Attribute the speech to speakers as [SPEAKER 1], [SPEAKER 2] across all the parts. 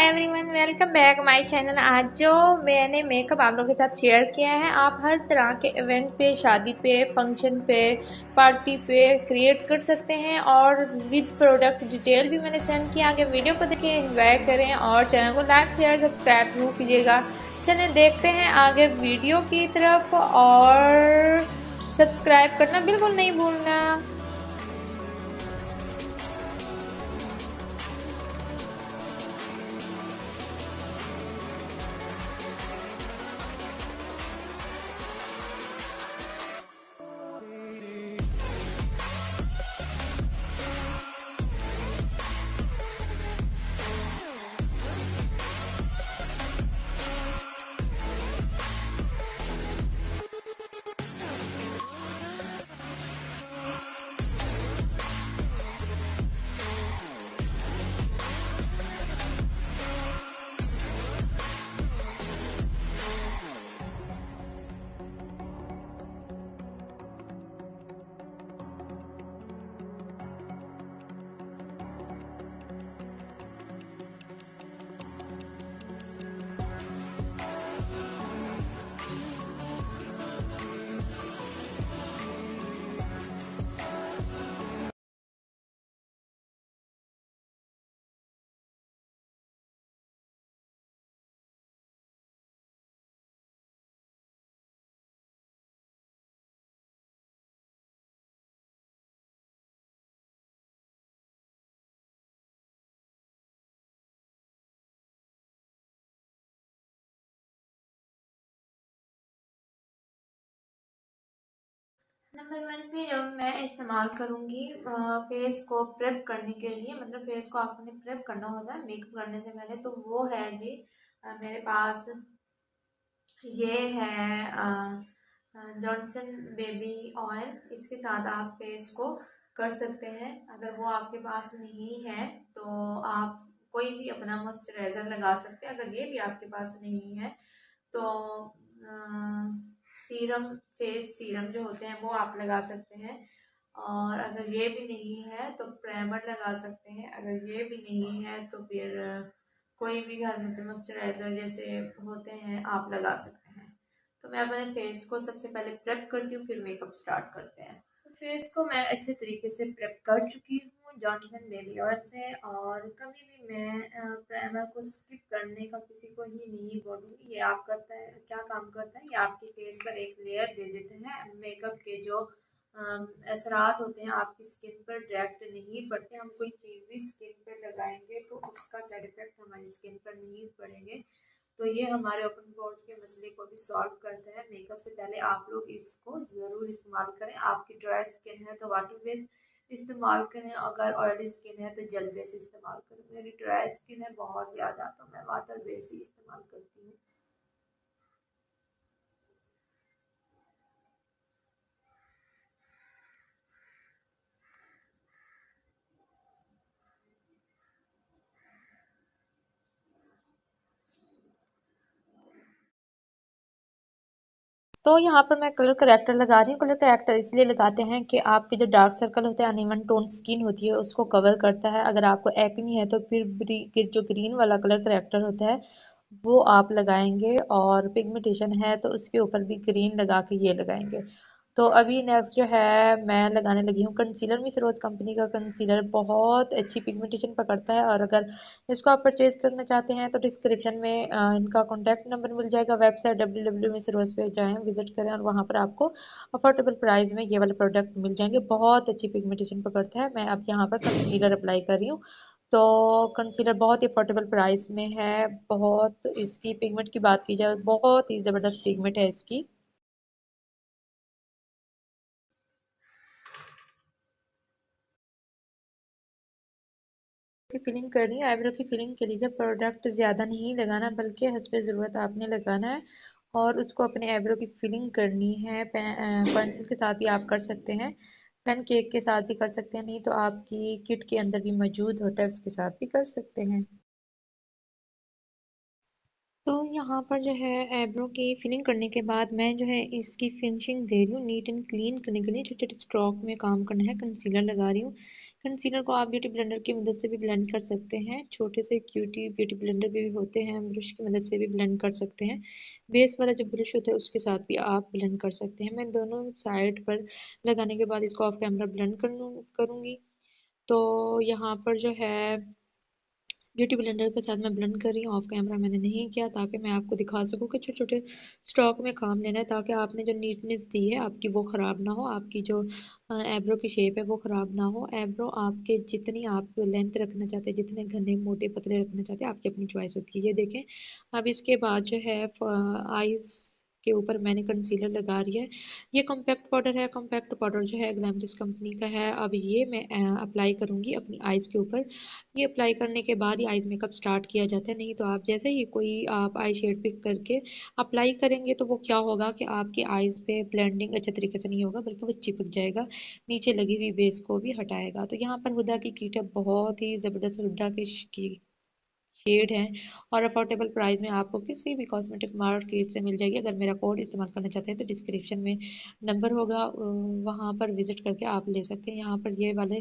[SPEAKER 1] Everyone, welcome back my channel. आज जो मैंने मेकअप आप लोगों के साथ शेयर किया है, आप हर तरह के इवेंट पे, शादी पे, फंक्शन पे, पार्टी पे क्रिएट कर सकते हैं। और विद प्रोडक्ट डिटेल भी मैंने सेंड किया। आगे वीडियो को देखें, एंजॉय करें और चैनल को लाइक शेयर सब्सक्राइब जरूर कीजिएगा। चलिए देखते हैं आगे वीडियो की तरफ, और सब्सक्राइब करना बिल्कुल नहीं भूलना। नंबर वन पे जब मैं इस्तेमाल करूँगी फेस को प्रेप करने के लिए, मतलब फेस को आपने प्रेप करना होता है मेकअप करने से पहले, तो वो है जी मेरे पास ये है जॉनसन बेबी ऑयल। इसके साथ आप फेस को कर सकते हैं। अगर वो आपके पास नहीं है तो आप कोई भी अपना मॉइस्चराइज़र लगा सकते हैं। अगर ये भी आपके पास नहीं है तो सीरम, फेस सीरम जो होते हैं वो आप लगा सकते हैं। और अगर ये भी नहीं है तो प्राइमर लगा सकते हैं। अगर ये भी नहीं है तो फिर कोई भी घर में से मॉइस्चराइज़र जैसे होते हैं आप लगा सकते हैं। तो मैं अपने फेस को सबसे पहले प्रेप करती हूँ, फिर मेकअप स्टार्ट करते हैं। फेस को मैं अच्छे तरीके से प्रेप कर चुकी हूँ जॉनसन बेबी ऑयल से। और कभी भी मैं प्राइमर को स्किप करने का किसी को ही नहीं बोलूँगी। ये आप करता है, क्या काम करता है, ये आपके फेस पर एक लेयर दे देते हैं। मेकअप के जो असरात होते हैं आपकी स्किन पर डायरेक्ट नहीं पड़ते। हम कोई चीज़ भी स्किन पर लगाएंगे तो उसका साइड इफेक्ट हमारी स्किन पर नहीं पड़ेंगे। तो ये हमारे ओपन पोर्स के मसले को भी सॉल्व करता है। मेकअप से पहले आप लोग इसको ज़रूर इस्तेमाल करें। आपकी ड्राई स्किन है तो वाटर बेस इस्तेमाल करें, अगर ऑयली स्किन है तो जेल बेस इस्तेमाल करें। मेरी ड्राई स्किन है बहुत ज़्यादा, तो मैं वाटर बेस ही इस्तेमाल करती हूँ। तो यहाँ पर मैं कलर करेक्टर लगा रही हूँ। कलर करेक्टर इसलिए लगाते हैं कि आपके जो डार्क सर्कल होते हैं, अनइवन टोन स्किन होती है, उसको कवर करता है। अगर आपको एक्नी है तो फिर जो ग्रीन वाला कलर करेक्टर होता है वो आप लगाएंगे, और पिगमेंटेशन है तो उसके ऊपर भी ग्रीन लगा के ये लगाएंगे। तो अभी नेक्स्ट जो है मैं लगाने लगी हूँ कंसीलर। मिस रोज कंपनी का कंसीलर बहुत अच्छी पिगमेंटेशन पकड़ता है। और अगर इसको आप परचेज करना चाहते हैं तो डिस्क्रिप्शन में इनका कॉन्टैक्ट नंबर मिल जाएगा। वेबसाइट www.मिस पे जाएं, विजिट करें, और वहाँ पर आपको अफोर्डेबल प्राइस में ये वाले प्रोडक्ट मिल जाएंगे। बहुत अच्छी पिगमेंटेशन पकड़ता है। मैं अब यहाँ पर कंसीलर अप्लाई कर रही हूँ। तो कंसीलर बहुत ही अफोर्डेबल प्राइस में है। बहुत इसकी पिगमेंट की बात की जाए, बहुत ही ज़बरदस्त पिगमेंट है इसकी। की फिलिंग करनी है। आईब्रो की फिलिंग के लिए प्रोडक्ट ज़्यादा नहीं लगाना, बल्कि हस्बे ज़रूरत आपने लगाना है। और उसको अपने आईब्रो की फिलिंग करनी है। पेंसिल के साथ भी आप कर सकते हैं, पेन केक के साथ भी कर सकते हैं, नहीं तो आपकी किट के अंदर भी मौजूद होता है उसके साथ भी कर सकते हैं। तो यहाँ पर जो है आईब्रो की फिलिंग करने के बाद मैं जो है इसकी फिनिशिंग दे रही हूँ। नीट एंड क्लीन करने के लिए छोटे छोटे स्ट्रोक में काम करना है। कंसीलर लगा रही हूँ।
[SPEAKER 2] कंसीलर को आप ब्यूटी ब्लेंडर की मदद से भी ब्लेंड कर सकते हैं, छोटे से क्यूटी ब्यूटी ब्लेंडर भी होते हैं, ब्रश की मदद से भी ब्लेंड कर सकते हैं। बेस वाला जो ब्रश होता है उसके साथ भी आप ब्लेंड कर सकते हैं। मैं दोनों साइड पर लगाने के बाद इसको ऑफ कैमरा ब्लेंड करूँगी। तो यहाँ पर जो है ब्यूटी ब्लेंडर के साथ मैं ब्लेंड कर रही हूँ, ऑफ कैमरा मैंने नहीं किया ताकि मैं आपको दिखा सकूँ कि छोटे छोटे स्ट्रोक में काम लेना है, ताकि आपने जो नीटनेस दी है आपकी वो ख़राब ना हो, आपकी जो एब्रो की शेप है वो ख़राब ना हो। एब्रो आपके जितनी आप लेंथ रखना चाहते हैं, जितने घने मोटे पतले रखना चाहते हैं, आपकी अपनी चॉइस होती है। ये देखें, अब इसके बाद जो है आईज के ऊपर मैंने कंसीलर लगा रही है। ये कॉम्पैक्ट पाउडर है, कॉम्पैक्ट पाउडर जो है ग्लैमरिस कंपनी का है। अब ये मैं अप्लाई करूंगी अपनी आईज के ऊपर। ये अप्लाई करने के बाद ही आईज मेकअप स्टार्ट किया जाता है, नहीं तो आप जैसे ही कोई आप आई शेड पिक करके अप्लाई करेंगे तो वो क्या होगा कि आपकी आईज पे ब्लेंडिंग अच्छे तरीके से नहीं होगा, बल्कि वो चिपक जाएगा, नीचे लगी हुई बेस को भी हटाएगा। तो यहाँ पर हुदा की किट बहुत ही ज़बरदस्त हुडा की शेड है और अफोर्डेबल प्राइस में आपको किसी भी कॉस्मेटिक मार्केट से मिल जाएगी। अगर मेरा कोड इस्तेमाल करना चाहते हैं तो डिस्क्रिप्शन में नंबर होगा, वहाँ पर विजिट करके आप ले सकते हैं। यहाँ पर ये वाले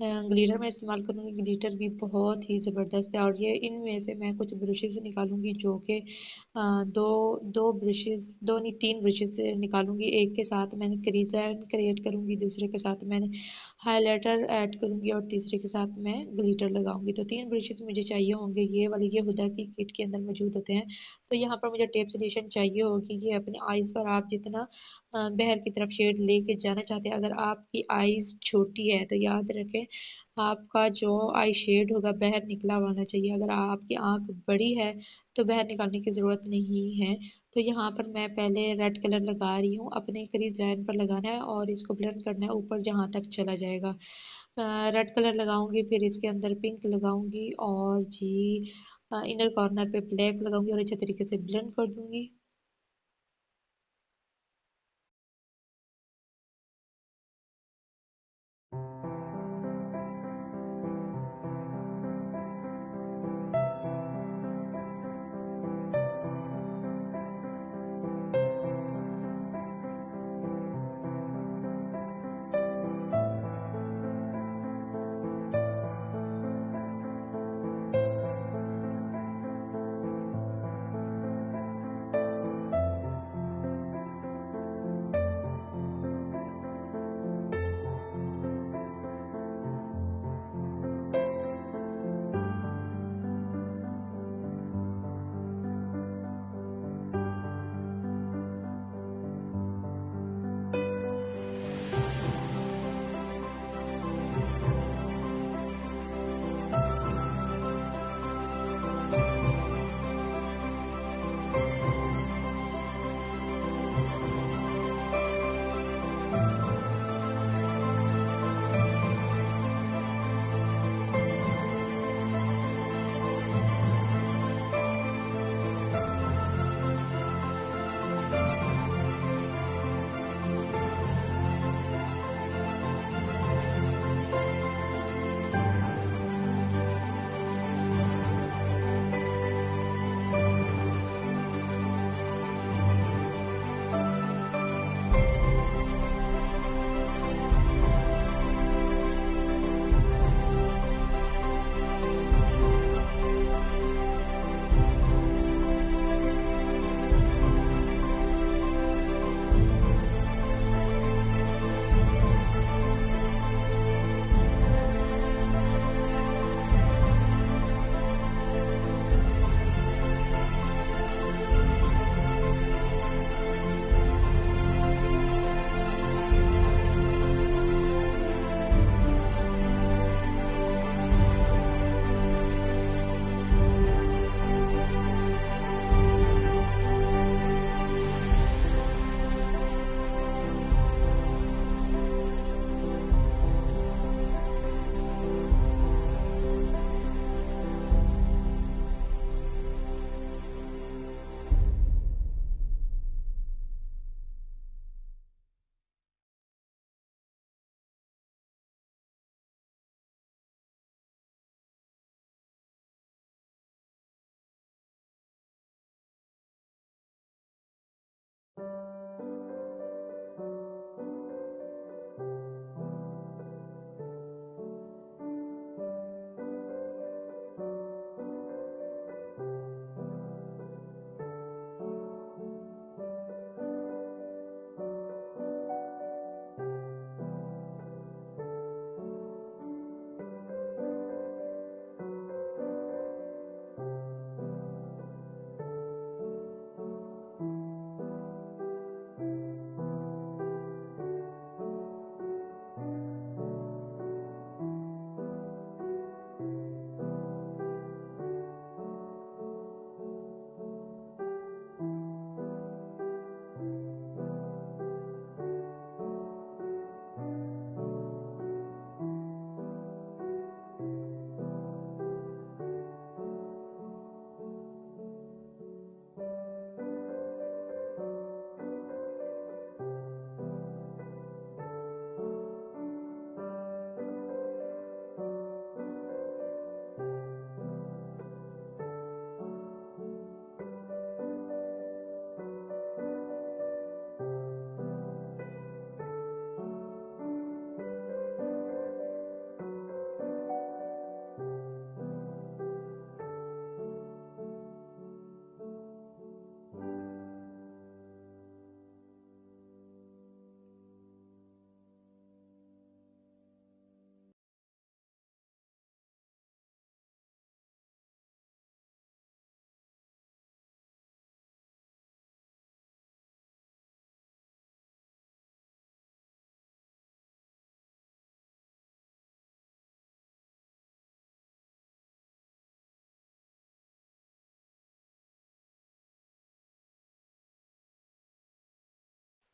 [SPEAKER 2] ग्लिटर मैं इस्तेमाल करूँगी, ग्लिटर भी बहुत ही ज़बरदस्त है। और ये इनमें से मैं कुछ ब्रशेज निकालूंगी जो कि दो दो ब्रशेज, दो नहीं तीन ब्रशेज निकालूंगी। एक के साथ मैंने क्रीज लाइन क्रिएट करूंगी, दूसरे के साथ मैंने हाइलाइटर ऐड करूंगी और तीसरे के साथ मैं ग्लिटर लगाऊंगी। तो तीन ब्रशेस मुझे चाहिए होंगे, ये वाले ये हुदा की किट के अंदर मौजूद होते हैं। तो यहाँ पर मुझे टेप सोल्यूशन चाहिए होगी। ये अपने आईज पर आप जितना बहर की तरफ शेड लेके जाना चाहते हैं, अगर आपकी आईज छोटी है तो याद रखें आपका जो आई शेड होगा बाहर निकला हुआ होना चाहिए। अगर आपकी आंख बड़ी है तो बाहर निकालने की ज़रूरत नहीं है। तो यहाँ पर मैं पहले रेड कलर लगा रही हूँ, अपने क्रीज लाइन पर लगाना है और इसको ब्लेंड करना है ऊपर जहाँ तक चला जाएगा। रेड कलर लगाऊंगी, फिर इसके अंदर पिंक लगाऊंगी और जी इनर कॉर्नर पे ब्लैक लगाऊंगी और अच्छे तरीके से ब्लेंड कर दूंगी।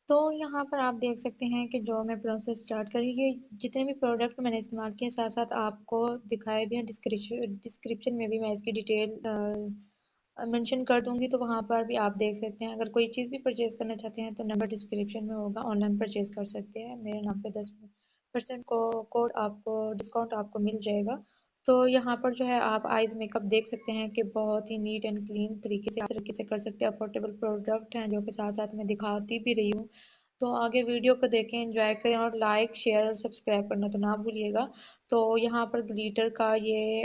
[SPEAKER 2] तो यहाँ पर आप देख सकते हैं कि जो मैं प्रोसेस स्टार्ट करेंगे, जितने भी प्रोडक्ट मैंने इस्तेमाल किए साथ साथ आपको दिखाए भी हैं, डिस्क्रिप्शन में भी मैं इसकी डिटेल मेंशन कर दूंगी, तो वहाँ पर भी आप देख सकते हैं। अगर कोई चीज़ भी परचेज करना चाहते हैं तो नंबर डिस्क्रिप्शन में होगा, ऑनलाइन परचेज कर सकते हैं। मेरे नाम पे 10% को कोड आपको डिस्काउंट आपको मिल जाएगा। तो यहाँ पर जो है आप आईज मेकअप देख सकते हैं कि बहुत ही नीट एंड क्लीन तरीके से कर सकते हैं। अफोर्डेबल प्रोडक्ट हैं जो कि साथ साथ मैं दिखाती भी रही हूँ। तो आगे वीडियो को देखें, एंजॉय करें और लाइक शेयर और सब्सक्राइब करना तो ना भूलिएगा। तो यहाँ पर ग्लिटर का ये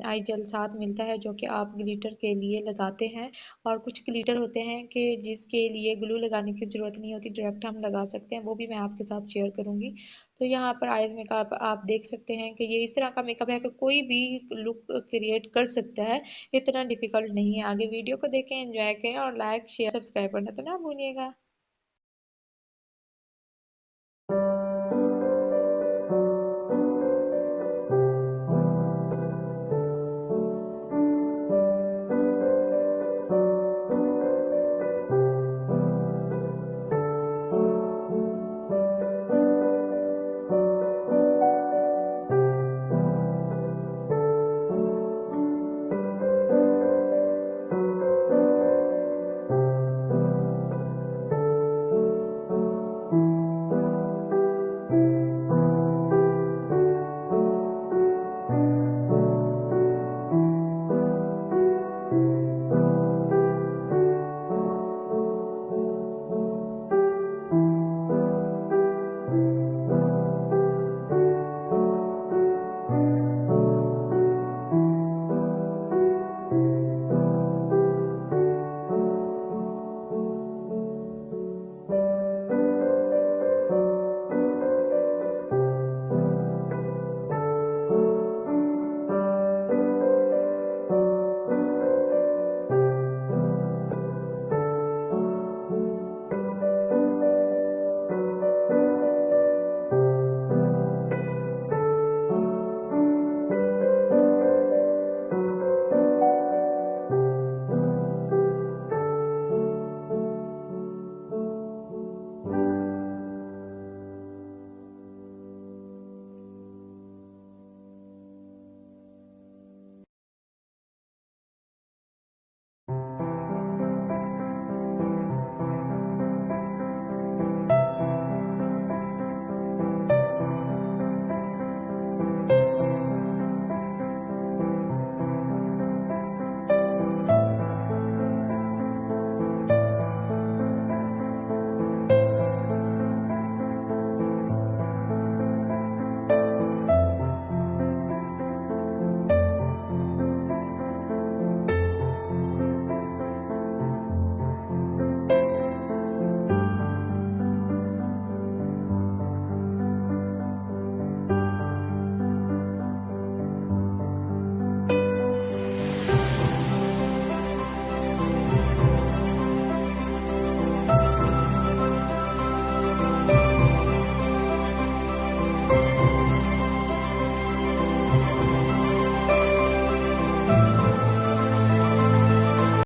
[SPEAKER 2] आई जेल साथ मिलता है जो कि आप ग्लिटर के लिए लगाते हैं। और कुछ ग्लिटर होते हैं कि जिसके लिए ग्लू लगाने की ज़रूरत नहीं होती, डायरेक्ट हम लगा सकते हैं, वो भी मैं आपके साथ शेयर करूँगी। तो यहाँ पर आईज मेकअप आप देख सकते हैं कि ये इस तरह का मेकअप है कि कोई भी लुक क्रिएट कर सकता है, इतना डिफिकल्ट नहीं है। आगे वीडियो को देखें, एंजॉय करें और लाइक शेयर सब्सक्राइब करना तो ना भूलिएगा।